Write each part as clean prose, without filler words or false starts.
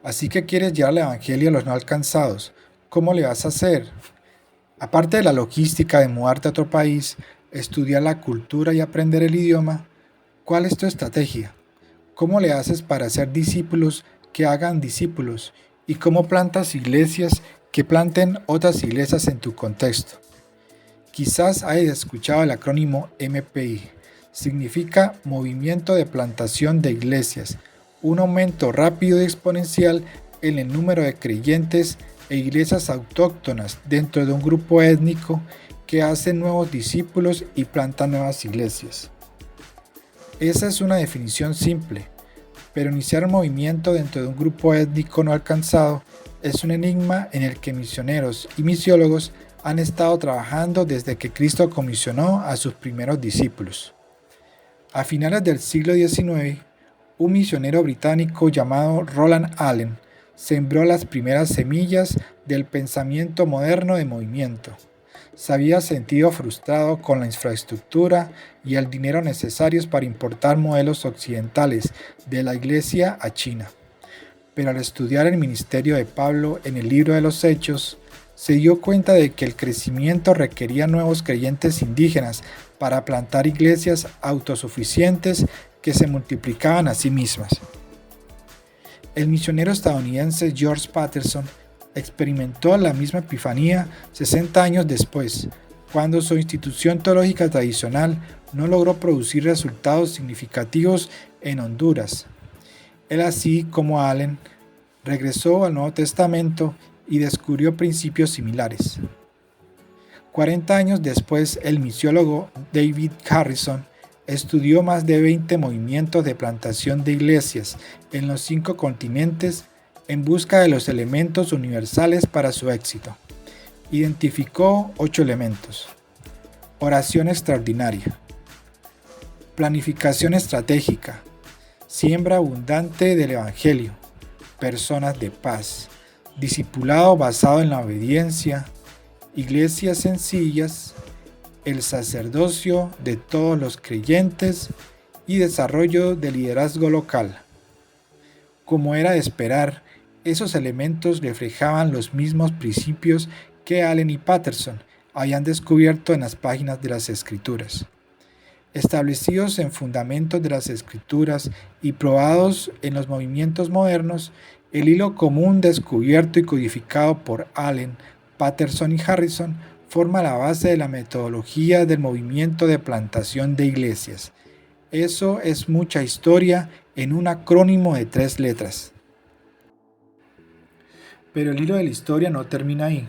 Así que quieres llevar el Evangelio a los no alcanzados. ¿Cómo le vas a hacer? Aparte de la logística de mudarte a otro país, estudiar la cultura y aprender el idioma, ¿cuál es tu estrategia? ¿Cómo le haces para hacer discípulos que hagan discípulos? ¿Y cómo plantas iglesias que planten otras iglesias en tu contexto? Quizás hayas escuchado el acrónimo MPI. Significa Movimiento de Plantación de Iglesias, un aumento rápido y exponencial en el número de creyentes e iglesias autóctonas dentro de un grupo étnico que hace nuevos discípulos y planta nuevas iglesias. Esa es una definición simple, pero iniciar un movimiento dentro de un grupo étnico no alcanzado es un enigma en el que misioneros y misiólogos han estado trabajando desde que Cristo comisionó a sus primeros discípulos. A finales del siglo XIX, un misionero británico llamado Roland Allen sembró las primeras semillas del pensamiento moderno de movimiento. Se había sentido frustrado con la infraestructura y el dinero necesarios para importar modelos occidentales de la Iglesia a China. Pero al estudiar el ministerio de Pablo en el libro de los Hechos, se dio cuenta de que el crecimiento requería nuevos creyentes indígenas para plantar iglesias autosuficientes que se multiplicaban a sí mismas. El misionero estadounidense George Patterson experimentó la misma epifanía 60 años después, cuando su institución teológica tradicional no logró producir resultados significativos en Honduras. Él, así como Allen, regresó al Nuevo Testamento y descubrió principios similares. 40 años después, el misiólogo David Harrison estudió más de 20 movimientos de plantación de iglesias en los 5 continentes en busca de los elementos universales para su éxito. Identificó 8 elementos. Oración extraordinaria. Planificación estratégica. Siembra abundante del Evangelio. Personas de paz. Discipulado basado en la obediencia. Iglesias sencillas. El sacerdocio de todos los creyentes y desarrollo de liderazgo local. Como era de esperar, esos elementos reflejaban los mismos principios que Allen y Patterson habían descubierto en las páginas de las Escrituras. Establecidos en fundamentos de las Escrituras y probados en los movimientos modernos, el hilo común descubierto y codificado por Allen, Patterson y Harrison forma la base de la metodología del movimiento de plantación de iglesias. Eso es mucha historia en un acrónimo de 3 letras. Pero el hilo de la historia no termina ahí.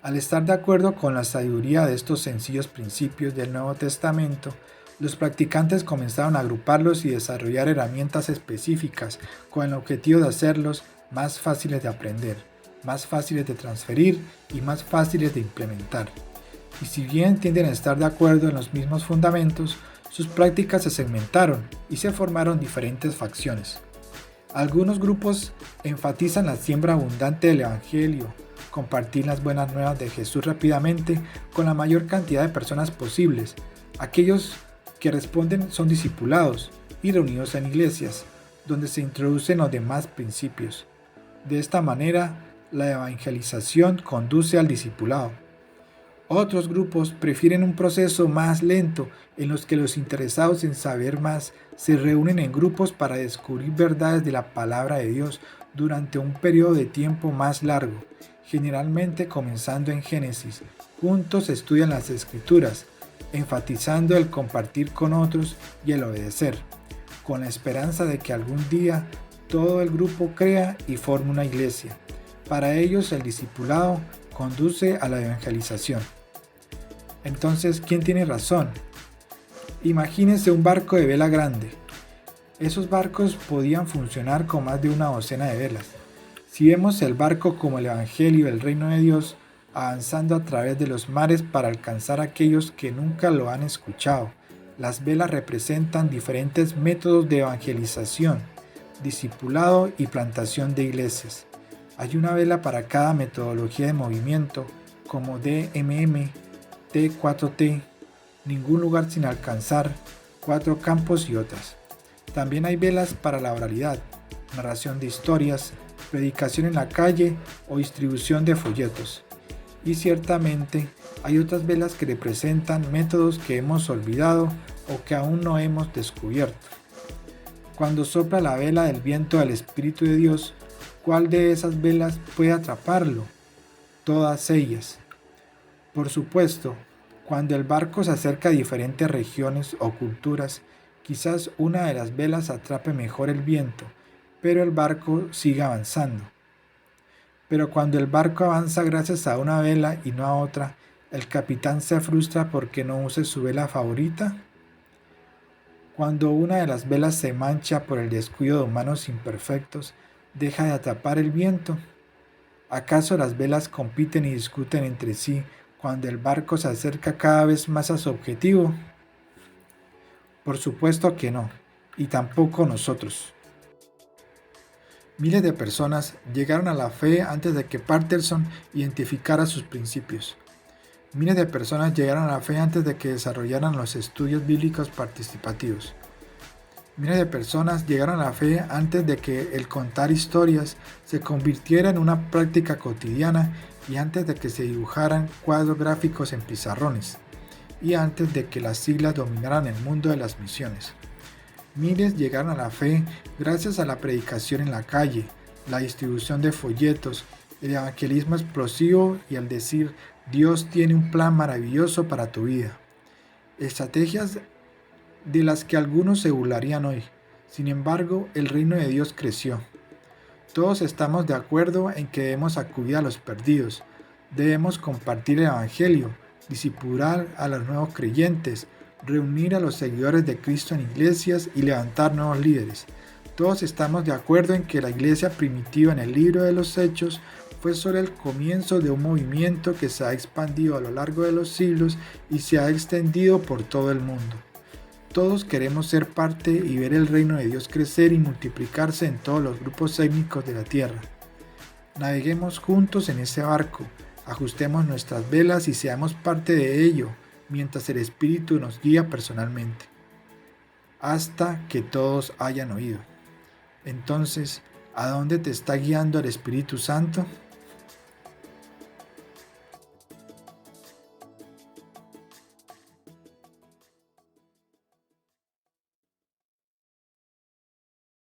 Al estar de acuerdo con la sabiduría de estos sencillos principios del Nuevo Testamento, los practicantes comenzaron a agruparlos y desarrollar herramientas específicas con el objetivo de hacerlos más fáciles de aprender, más fáciles de transferir y más fáciles de implementar. Y si bien tienden a estar de acuerdo en los mismos fundamentos, sus prácticas se segmentaron y se formaron diferentes facciones. Algunos grupos enfatizan la siembra abundante del Evangelio, compartir las buenas nuevas de Jesús rápidamente con la mayor cantidad de personas posibles. Aquellos que responden son discipulados y reunidos en iglesias, donde se introducen los demás principios. De esta manera, la evangelización conduce al discipulado. Otros grupos prefieren un proceso más lento en los que los interesados en saber más se reúnen en grupos para descubrir verdades de la palabra de Dios durante un periodo de tiempo más largo, generalmente comenzando en Génesis. Juntos estudian las Escrituras, enfatizando el compartir con otros y el obedecer, con la esperanza de que algún día todo el grupo crea y forme una iglesia. Para ellos el discipulado conduce a la evangelización. Entonces, ¿quién tiene razón? Imagínense un barco de vela grande. Esos barcos podían funcionar con más de una docena de velas. Si vemos el barco como el Evangelio del Reino de Dios, avanzando a través de los mares para alcanzar a aquellos que nunca lo han escuchado, las velas representan diferentes métodos de evangelización, discipulado y plantación de iglesias. Hay una vela para cada metodología de movimiento, como DMM, T4T, ningún lugar sin alcanzar, 4 campos y otras. También hay velas para la oralidad, narración de historias, predicación en la calle o distribución de folletos. Y ciertamente hay otras velas que representan métodos que hemos olvidado o que aún no hemos descubierto. Cuando sopla la vela del viento del Espíritu de Dios, ¿cuál de esas velas puede atraparlo? Todas ellas. Por supuesto, cuando el barco se acerca a diferentes regiones o culturas, quizás una de las velas atrape mejor el viento, pero el barco sigue avanzando. Pero cuando el barco avanza gracias a una vela y no a otra, ¿el capitán se frustra porque no use su vela favorita? Cuando una de las velas se mancha por el descuido de humanos imperfectos, ¿deja de atrapar el viento? ¿Acaso las velas compiten y discuten entre sí cuando el barco se acerca cada vez más a su objetivo? Por supuesto que no, y tampoco nosotros. Miles de personas llegaron a la fe antes de que Patterson identificara sus principios. Miles de personas llegaron a la fe antes de que desarrollaran los estudios bíblicos participativos. Miles de personas llegaron a la fe antes de que el contar historias se convirtiera en una práctica cotidiana y antes de que se dibujaran cuadros gráficos en pizarrones y antes de que las siglas dominaran el mundo de las misiones. Miles llegaron a la fe gracias a la predicación en la calle, la distribución de folletos, el evangelismo explosivo y al decir Dios tiene un plan maravilloso para tu vida. Estrategias de las que algunos se burlarían hoy. Sin embargo, el reino de Dios creció. Todos estamos de acuerdo en que debemos acudir a los perdidos, debemos compartir el evangelio, discipular a los nuevos creyentes, reunir a los seguidores de Cristo en iglesias y levantar nuevos líderes. Todos estamos de acuerdo en que la iglesia primitiva en el libro de los Hechos fue solo el comienzo de un movimiento que se ha expandido a lo largo de los siglos y se ha extendido por todo el mundo. Todos queremos ser parte y ver el reino de Dios crecer y multiplicarse en todos los grupos étnicos de la tierra. Naveguemos juntos en ese barco, ajustemos nuestras velas y seamos parte de ello, mientras el Espíritu nos guía personalmente, hasta que todos hayan oído. Entonces, ¿a dónde te está guiando el Espíritu Santo?